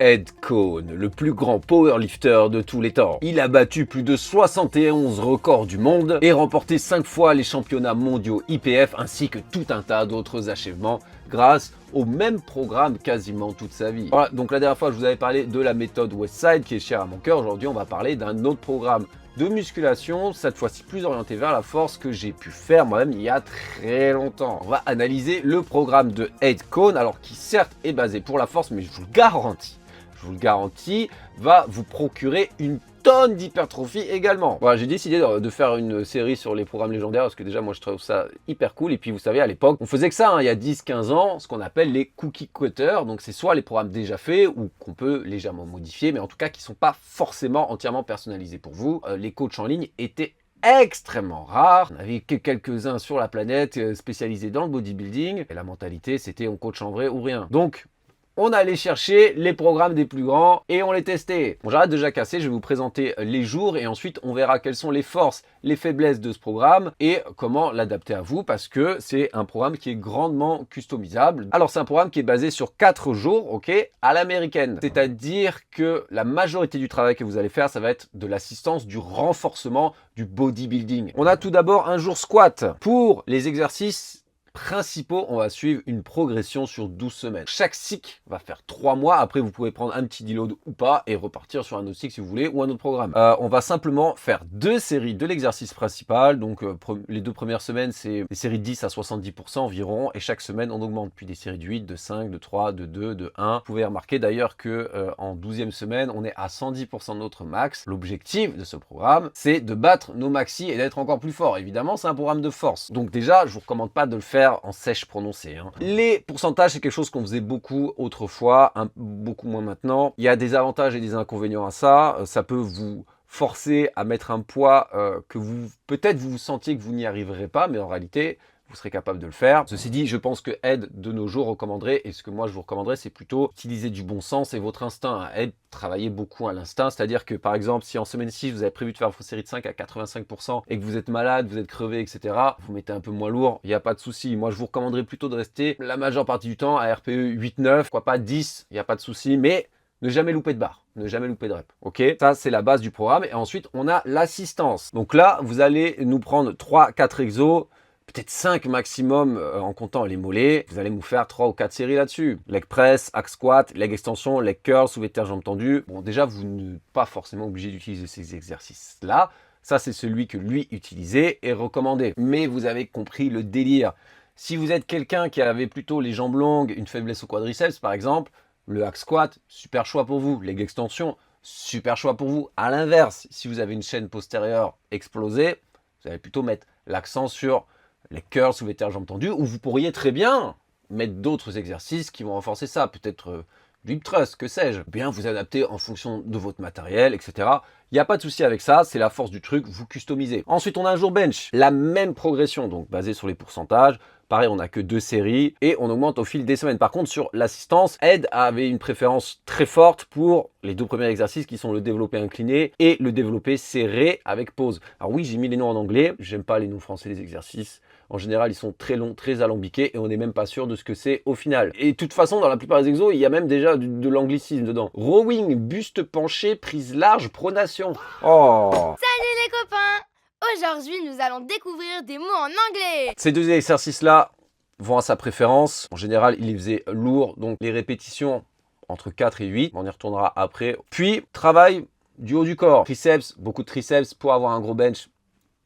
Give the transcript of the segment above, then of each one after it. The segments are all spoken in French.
Ed Coan, le plus grand powerlifter de tous les temps. Il a battu plus de 71 records du monde et remporté 5 fois les championnats mondiaux IPF ainsi que tout un tas d'autres achèvements grâce au même programme quasiment toute sa vie. Voilà, donc la dernière fois je vous avais parlé de la méthode Westside qui est chère à mon cœur. Aujourd'hui on va parler d'un autre programme de musculation, cette fois-ci plus orienté vers la force que j'ai pu faire moi-même il y a très longtemps. On va analyser le programme de Ed Coan, alors qui certes est basé pour la force, mais je vous le garantis, va vous procurer une tonne d'hypertrophie également. Voilà, j'ai décidé de faire une série sur les programmes légendaires parce que déjà moi je trouve ça hyper cool. Et puis vous savez, à l'époque on faisait que ça, il y a 10-15 ans, ce qu'on appelle les cookie cutters. Donc c'est soit les programmes déjà faits ou qu'on peut légèrement modifier, mais en tout cas qui ne sont pas forcément entièrement personnalisés pour vous. Les coachs en ligne étaient extrêmement rares. On avait que quelques-uns sur la planète spécialisés dans le bodybuilding. Et la mentalité c'était on coach en vrai ou rien. Donc on allait chercher les programmes des plus grands et on les testait. Bon, j'arrête de jacasser, je vais vous présenter les jours et ensuite on verra quelles sont les forces, les faiblesses de ce programme et comment l'adapter à vous parce que c'est un programme qui est grandement customisable. Alors c'est un programme qui est basé sur 4 jours, ok, à l'américaine. C'est-à-dire que la majorité du travail que vous allez faire, ça va être de l'assistance, du renforcement, du bodybuilding. On a tout d'abord un jour squat. Pour les exercices principaux, on va suivre une progression sur 12 semaines. Chaque cycle va faire 3 mois. Après, vous pouvez prendre un petit deload ou pas et repartir sur un autre cycle si vous voulez ou un autre programme. On va simplement faire 2 séries de l'exercice principal. Donc, les 2 premières semaines, c'est des séries de 10 à 70% environ. Et chaque semaine, on augmente. Puis des séries de 8, de 5, de 3, de 2, de 1. Vous pouvez remarquer d'ailleurs que en 12e semaine, on est à 110% de notre max. L'objectif de ce programme, c'est de battre nos maxi et d'être encore plus fort. Évidemment, c'est un programme de force. Donc déjà, je vous recommande pas de le faire en sèche prononcée. Les pourcentages, c'est quelque chose qu'on faisait beaucoup autrefois, beaucoup moins maintenant. Il y a des avantages et des inconvénients à ça. Ça peut vous forcer à mettre un poids que peut-être vous sentiez que vous n'y arriverez pas, mais en réalité, vous serez capable de le faire. Ceci dit, je pense que Ed, de nos jours, recommanderait, et ce que moi je vous recommanderais, c'est plutôt utiliser du bon sens et votre instinct. Ed travaillez beaucoup à l'instinct, c'est-à-dire que par exemple, si en semaine 6, vous avez prévu de faire votre série de 5 à 85% et que vous êtes malade, vous êtes crevé, etc., vous mettez un peu moins lourd, il n'y a pas de souci. Moi, je vous recommanderais plutôt de rester la majeure partie du temps à RPE 8-9, pourquoi pas 10, il n'y a pas de souci, mais ne jamais louper de barre, ne jamais louper de rep. Ok, ça c'est la base du programme. Et ensuite, on a l'assistance. Donc là, vous allez nous prendre 3-4 exos, peut-être 5 maximum en comptant les mollets. Vous allez nous faire 3 ou 4 séries là-dessus. Leg press, hack squat, leg extension, leg curl, soulevé de terre, jambes tendues. Bon, déjà, vous n'êtes pas forcément obligé d'utiliser ces exercices-là. Ça, c'est celui que lui utilisait et recommandait. Mais vous avez compris le délire. Si vous êtes quelqu'un qui avait plutôt les jambes longues, une faiblesse au quadriceps par exemple, le hack squat, super choix pour vous. Leg extension, super choix pour vous. À l'inverse, si vous avez une chaîne postérieure explosée, vous allez plutôt mettre l'accent sur les curls, soulevé de terre, jambes tendues, ou vous pourriez très bien mettre d'autres exercices qui vont renforcer ça, peut-être du hip thrust, que sais-je. Bien vous adapter en fonction de votre matériel, etc. Il n'y a pas de souci avec ça, c'est la force du truc, vous customisez. Ensuite, on a un jour bench, la même progression, donc basée sur les pourcentages. Pareil, on n'a que 2 séries et on augmente au fil des semaines. Par contre, sur l'assistance, Ed avait une préférence très forte pour les 2 premiers exercices qui sont le développé incliné et le développé serré avec pause. Alors oui, j'ai mis les noms en anglais, j'aime pas les noms français des exercices. En général, ils sont très longs, très alambiqués et on n'est même pas sûr de ce que c'est au final. Et de toute façon, dans la plupart des exos, il y a même déjà de l'anglicisme dedans. Rowing, buste penché, prise large, pronation. Oh! Salut les copains! Aujourd'hui, nous allons découvrir des mots en anglais. Ces 2 exercices-là vont à sa préférence. En général, il les faisait lourds, donc les répétitions entre 4 et 8. On y retournera après. Puis, travail du haut du corps. Triceps, beaucoup de triceps pour avoir un gros bench.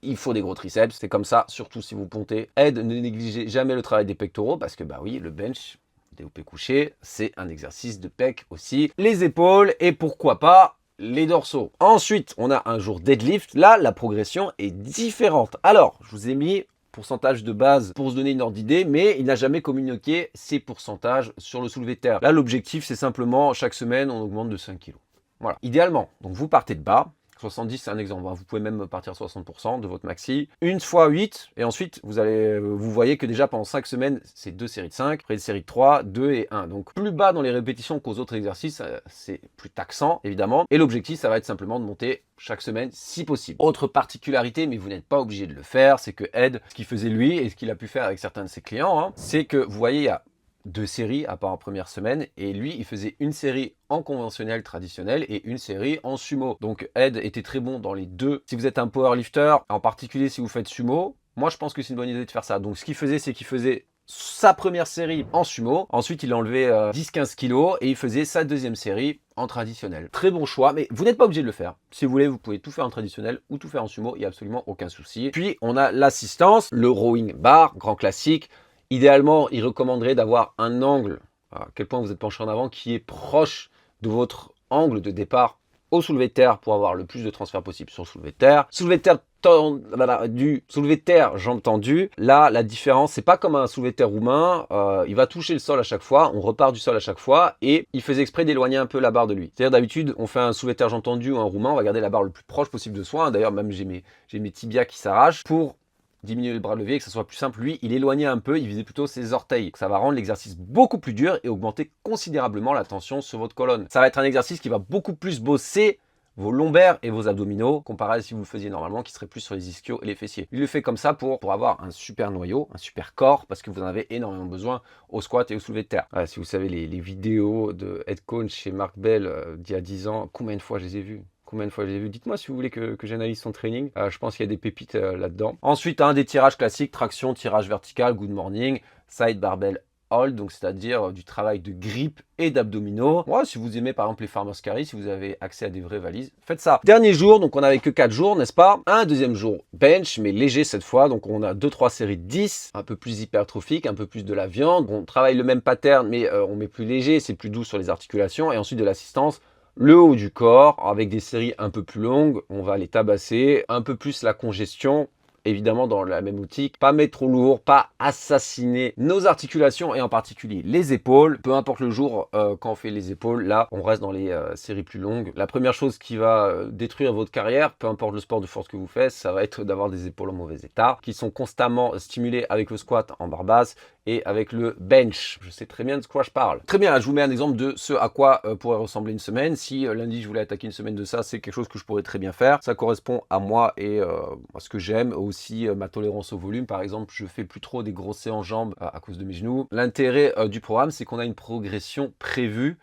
Il faut des gros triceps, c'est comme ça, surtout si vous pontez. Aide, ne négligez jamais le travail des pectoraux parce que bah oui, le bench, développé couché, c'est un exercice de pec aussi. Les épaules et pourquoi pas les dorsaux. Ensuite, on a un jour deadlift. Là, la progression est différente. Alors, je vous ai mis pourcentage de base pour se donner une ordre d'idée, mais il n'a jamais communiqué ses pourcentages sur le soulevé de terre. Là, l'objectif, c'est simplement, chaque semaine, on augmente de 5 kg. Voilà, idéalement. Donc, vous partez de bas. 70, c'est un exemple. Vous pouvez même partir 60% de votre maxi. Une fois 8, et ensuite, vous voyez que déjà pendant 5 semaines, c'est 2 séries de 5, après une série de 3, 2 et 1. Donc plus bas dans les répétitions qu'aux autres exercices, c'est plus taxant, évidemment. Et l'objectif, ça va être simplement de monter chaque semaine, si possible. Autre particularité, mais vous n'êtes pas obligé de le faire, c'est que Ed, ce qu'il faisait lui, et ce qu'il a pu faire avec certains de ses clients, c'est que, vous voyez, il y a 2 séries à part en première semaine. Et lui, il faisait une série en conventionnel traditionnel et une série en sumo. Donc Ed était très bon dans les deux. Si vous êtes un powerlifter, en particulier si vous faites sumo, moi je pense que c'est une bonne idée de faire ça. Donc ce qu'il faisait, c'est qu'il faisait sa première série en sumo, ensuite il enlevait 10-15 kilos et il faisait sa deuxième série en traditionnel. Très bon choix, mais vous n'êtes pas obligé de le faire. Si vous voulez, vous pouvez tout faire en traditionnel ou tout faire en sumo, il n'y a absolument aucun souci. Puis on a l'assistance, le rowing bar, grand classique. Idéalement, il recommanderait d'avoir un angle, à quel point vous êtes penché en avant, qui est proche de votre angle de départ au soulevé de terre pour avoir le plus de transfert possible sur le soulevé de terre. Soulevé de terre soulevé de terre, jambes tendues. Là, la différence, c'est pas comme un soulevé de terre roumain. Il va toucher le sol à chaque fois, on repart du sol à chaque fois et il faisait exprès d'éloigner un peu la barre de lui. C'est-à-dire d'habitude, on fait un soulevé de terre jambes tendues ou un roumain, on va garder la barre le plus proche possible de soi. D'ailleurs, même j'ai mes tibias qui s'arrachent pour diminuer le bras levé et que ça soit plus simple. Lui, il éloignait un peu, il visait plutôt ses orteils. Ça va rendre l'exercice beaucoup plus dur et augmenter considérablement la tension sur votre colonne. Ça va être un exercice qui va beaucoup plus bosser vos lombaires et vos abdominaux, comparé à si vous le faisiez normalement, qui serait plus sur les ischios et les fessiers. Il le fait comme ça pour avoir un super noyau, un super corps, parce que vous en avez énormément besoin au squat et au soulevé de terre. Si vous savez les vidéos de Ed Cohn chez Mark Bell d'il y a 10 ans, combien de fois je les ai vues? Combien de fois je l'ai vu? Dites-moi si vous voulez que j'analyse son training. Je pense qu'il y a des pépites là-dedans. Ensuite, des tirages classiques, traction, tirage vertical, good morning, side barbell hold, donc c'est-à-dire du travail de grip et d'abdominaux. Moi, si vous aimez par exemple les farmers carry, si vous avez accès à des vraies valises, faites ça. Dernier jour, donc on n'avait que 4 jours, n'est-ce pas? Un deuxième jour bench, mais léger cette fois. Donc on a 2-3 séries de 10, un peu plus hypertrophique, un peu plus de la viande. On travaille le même pattern, mais on met plus léger, c'est plus doux sur les articulations. Et ensuite de l'assistance, le haut du corps, avec des séries un peu plus longues, on va les tabasser, un peu plus la congestion, évidemment dans la même optique, pas mettre trop lourd, pas assassiner nos articulations et en particulier les épaules. Peu importe le jour quand on fait les épaules, là on reste dans les séries plus longues. La première chose qui va détruire votre carrière, peu importe le sport de force que vous faites, ça va être d'avoir des épaules en mauvais état, qui sont constamment stimulées avec le squat en barre basse et avec le bench. Je sais très bien de quoi je parle. Très bien, là, je vous mets un exemple de ce à quoi pourrait ressembler une semaine. Si lundi je voulais attaquer une semaine de ça, c'est quelque chose que je pourrais très bien faire. Ça correspond à moi et à ce que j'aime, aussi ma tolérance au volume. Par exemple, je fais plus trop des grosses séances jambes à cause de mes genoux. L'intérêt du programme, c'est qu'on a une progression prévue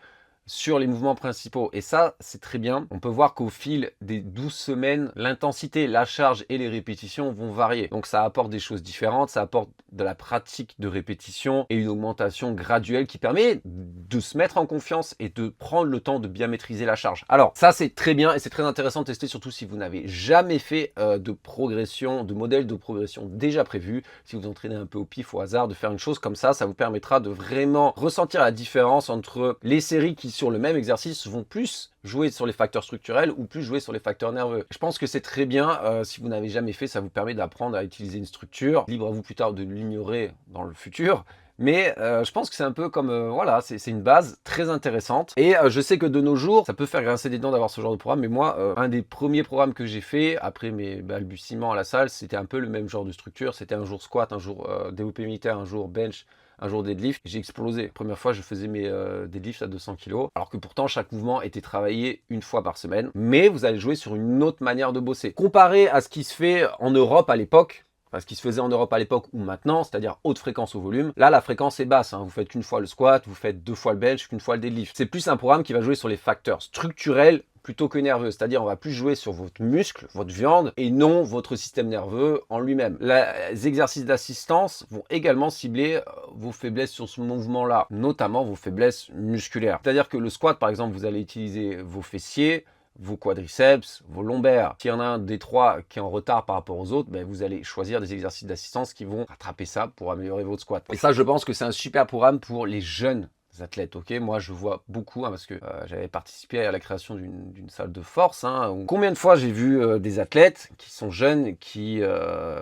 sur les mouvements principaux. Et ça, c'est très bien. On peut voir qu'au fil des 12 semaines, l'intensité, la charge et les répétitions vont varier. Donc ça apporte des choses différentes, ça apporte de la pratique de répétition et une augmentation graduelle qui permet de se mettre en confiance et de prendre le temps de bien maîtriser la charge. Alors ça, c'est très bien et c'est très intéressant de tester, surtout si vous n'avez jamais fait de progression, de modèle de progression déjà prévu. Si vous entraînez un peu au pif, au hasard, de faire une chose comme ça vous permettra de vraiment ressentir la différence entre les séries qui sur le même exercice vont plus jouer sur les facteurs structurels ou plus jouer sur les facteurs nerveux. Je pense que c'est très bien, si vous n'avez jamais fait, ça vous permet d'apprendre à utiliser une structure. Libre à vous plus tard de l'ignorer dans le futur. Mais je pense que c'est un peu comme, voilà, c'est une base très intéressante. Et je sais que de nos jours, ça peut faire grincer des dents d'avoir ce genre de programme. Mais moi, un des premiers programmes que j'ai fait, après mes balbutiements à la salle, c'était un peu le même genre de structure. C'était un jour squat, un jour développé militaire, un jour bench, un jour deadlift. J'ai explosé. La première fois, je faisais mes deadlifts à 200 kg. Alors que pourtant, chaque mouvement était travaillé une fois par semaine. Mais vous allez jouer sur une autre manière de bosser. Comparé à ce qui se fait en Europe à l'époque, ce qui se faisait en Europe à l'époque ou maintenant, c'est-à-dire haute fréquence au volume. Là, la fréquence est basse. Vous faites qu'une fois le squat, vous faites 2 fois le bench, qu'une fois le deadlift. C'est plus un programme qui va jouer sur les facteurs structurels plutôt que nerveux. C'est-à-dire, on va plus jouer sur votre muscle, votre viande, et non votre système nerveux en lui-même. Les exercices d'assistance vont également cibler vos faiblesses sur ce mouvement-là, notamment vos faiblesses musculaires. C'est-à-dire que le squat, par exemple, vous allez utiliser vos fessiers, vos quadriceps, vos lombaires. S'il y en a un des trois qui est en retard par rapport aux autres, vous allez choisir des exercices d'assistance qui vont rattraper ça pour améliorer votre squat. Et ça, je pense que c'est un super programme pour les jeunes athlètes, ok? Moi, je vois beaucoup, parce que j'avais participé à la création d'une salle de force. Combien de fois j'ai vu des athlètes qui sont jeunes, qui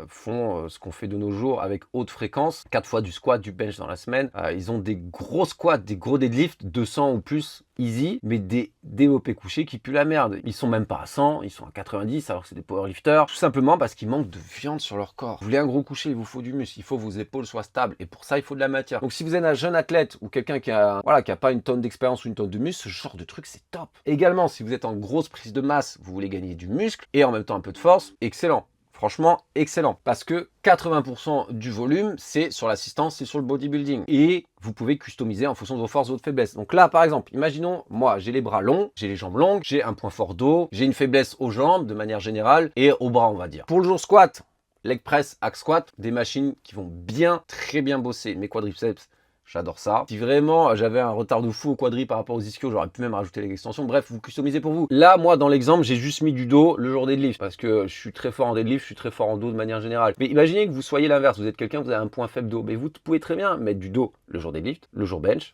font ce qu'on fait de nos jours avec haute fréquence, 4 fois du squat, du bench dans la semaine. Ils ont des gros squats, des gros deadlifts, 200 ou plus, easy, mais des développés couchés qui puent la merde. Ils sont même pas à 100, ils sont à 90 alors que c'est des powerlifters, tout simplement parce qu'ils manquent de viande sur leur corps. Vous voulez un gros coucher, il vous faut du muscle, il faut que vos épaules soient stables et pour ça il faut de la matière. Donc si vous êtes un jeune athlète ou quelqu'un qui a pas une tonne d'expérience ou une tonne de muscle, ce genre de truc c'est top. Également, si vous êtes en grosse prise de masse, vous voulez gagner du muscle et en même temps un peu de force, excellent. Franchement, excellent. Parce que 80% du volume, c'est sur l'assistance, c'est sur le bodybuilding. Et vous pouvez customiser en fonction de vos forces et de vos faiblesses. Donc là, par exemple, imaginons, moi, j'ai les bras longs, j'ai les jambes longues, j'ai un point fort dos, j'ai une faiblesse aux jambes de manière générale et aux bras, on va dire. Pour le jour squat, leg press, hack squat, des machines qui vont bien, très bien bosser. Mes quadriceps, j'adore ça. Si vraiment j'avais un retard de fou au quadri par rapport aux ischios, j'aurais pu même rajouter les extensions. Bref, vous customisez pour vous. Là, moi, dans l'exemple, j'ai juste mis du dos le jour deadlift parce que je suis très fort en deadlift, je suis très fort en dos de manière générale. Mais imaginez que vous soyez l'inverse. Vous êtes quelqu'un, vous avez un point faible dos. Mais vous pouvez très bien mettre du dos le jour deadlift, le jour bench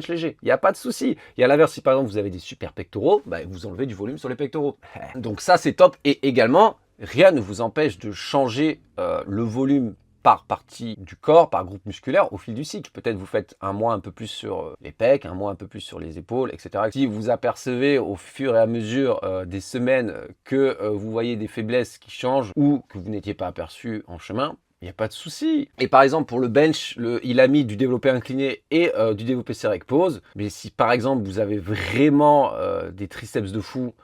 léger. Il n'y a pas de souci. Et à l'inverse, si par exemple vous avez des super pectoraux, bah, vous enlevez du volume sur les pectoraux. Donc ça, c'est top. Et également, rien ne vous empêche de changer le volume par partie du corps, par groupe musculaire au fil du cycle. Peut-être vous faites un mois un peu plus sur les pecs, un mois un peu plus sur les épaules, etc. Si vous apercevez au fur et à mesure des semaines que vous voyez des faiblesses qui changent ou que vous n'étiez pas aperçu en chemin, il n'y a pas de souci. Et par exemple, pour le bench, il a mis du développé incliné et du développé serré avec pause. Mais si par exemple, vous avez vraiment des triceps de fou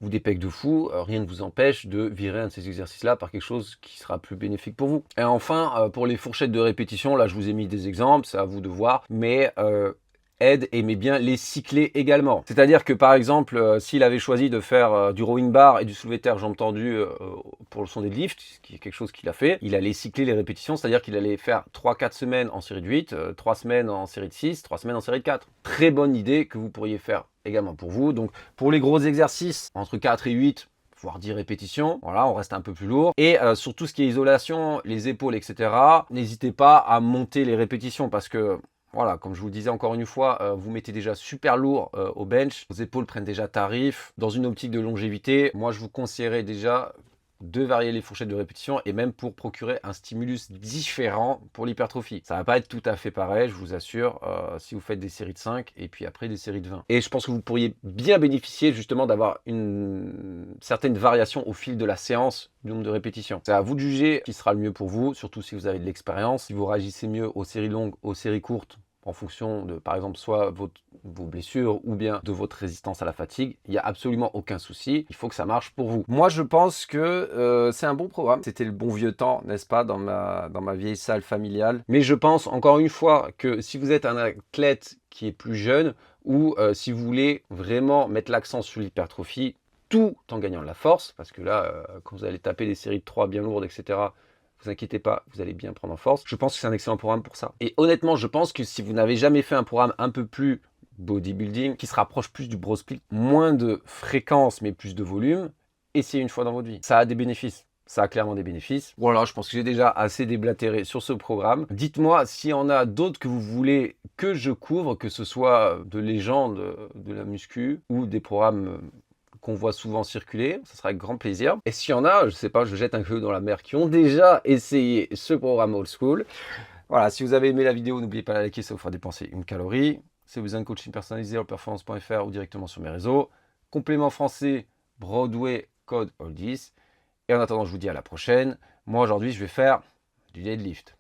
ou des pecs de fou, rien ne vous empêche de virer un de ces exercices-là par quelque chose qui sera plus bénéfique pour vous. Et enfin, pour les fourchettes de répétition, là je vous ai mis des exemples, c'est à vous de voir, mais aimez bien les cycler également. C'est-à-dire que par exemple, s'il avait choisi de faire du rowing bar et du soulevé de terre jambes tendues pour son deadlift, ce qui est quelque chose qu'il a fait, il allait cycler les répétitions, c'est-à-dire qu'il allait faire 3-4 semaines en série de 8, 3 semaines en série de 6, 3 semaines en série de 4. Très bonne idée que vous pourriez faire également pour vous. Donc pour les gros exercices, entre 4 et 8, voire 10 répétitions, voilà, on reste un peu plus lourd. Et sur tout ce qui est isolation, les épaules, etc., n'hésitez pas à monter les répétitions parce que voilà, comme je vous le disais encore une fois, vous mettez déjà super lourd au bench, vos épaules prennent déjà tarif. Dans une optique de longévité, moi je vous conseillerais déjà de varier les fourchettes de répétition et même pour procurer un stimulus différent pour l'hypertrophie. Ça va pas être tout à fait pareil, je vous assure, si vous faites des séries de 5 et puis après des séries de 20. Et je pense que vous pourriez bien bénéficier justement d'avoir une certaine variation au fil de la séance du nombre de répétitions. C'est à vous de juger qui sera le mieux pour vous, surtout si vous avez de l'expérience. Si vous réagissez mieux aux séries longues, aux séries courtes, en fonction de, par exemple, soit vos blessures ou bien de votre résistance à la fatigue, il n'y a absolument aucun souci. Il faut que ça marche pour vous. Moi, je pense que c'est un bon programme. C'était le bon vieux temps, n'est-ce pas, dans ma vieille salle familiale. Mais je pense, encore une fois, que si vous êtes un athlète qui est plus jeune ou si vous voulez vraiment mettre l'accent sur l'hypertrophie, tout en gagnant de la force, parce que là, quand vous allez taper des séries de 3 bien lourdes, etc., vous inquiétez pas, vous allez bien prendre en force. Je pense que c'est un excellent programme pour ça. Et honnêtement, je pense que si vous n'avez jamais fait un programme un peu plus bodybuilding, qui se rapproche plus du bro split, moins de fréquence mais plus de volume, essayez une fois dans votre vie. Ça a des bénéfices. Ça a clairement des bénéfices. Voilà, je pense que j'ai déjà assez déblatéré sur ce programme. Dites-moi s'il y en a d'autres que vous voulez que je couvre, que ce soit de légendes de la muscu ou des programmes qu'on voit souvent circuler, ça sera avec grand plaisir. Et s'il y en a, je sais pas, je jette un peu dans la mer, qui ont déjà essayé ce programme old school. Voilà, si vous avez aimé la vidéo, n'oubliez pas de la liker, ça vous fera dépenser une calorie. Si vous avez un coaching personnalisé, performance.fr ou directement sur mes réseaux. Complément français, Broadway, code All10. Et en attendant, je vous dis à la prochaine. Moi, aujourd'hui, je vais faire du deadlift.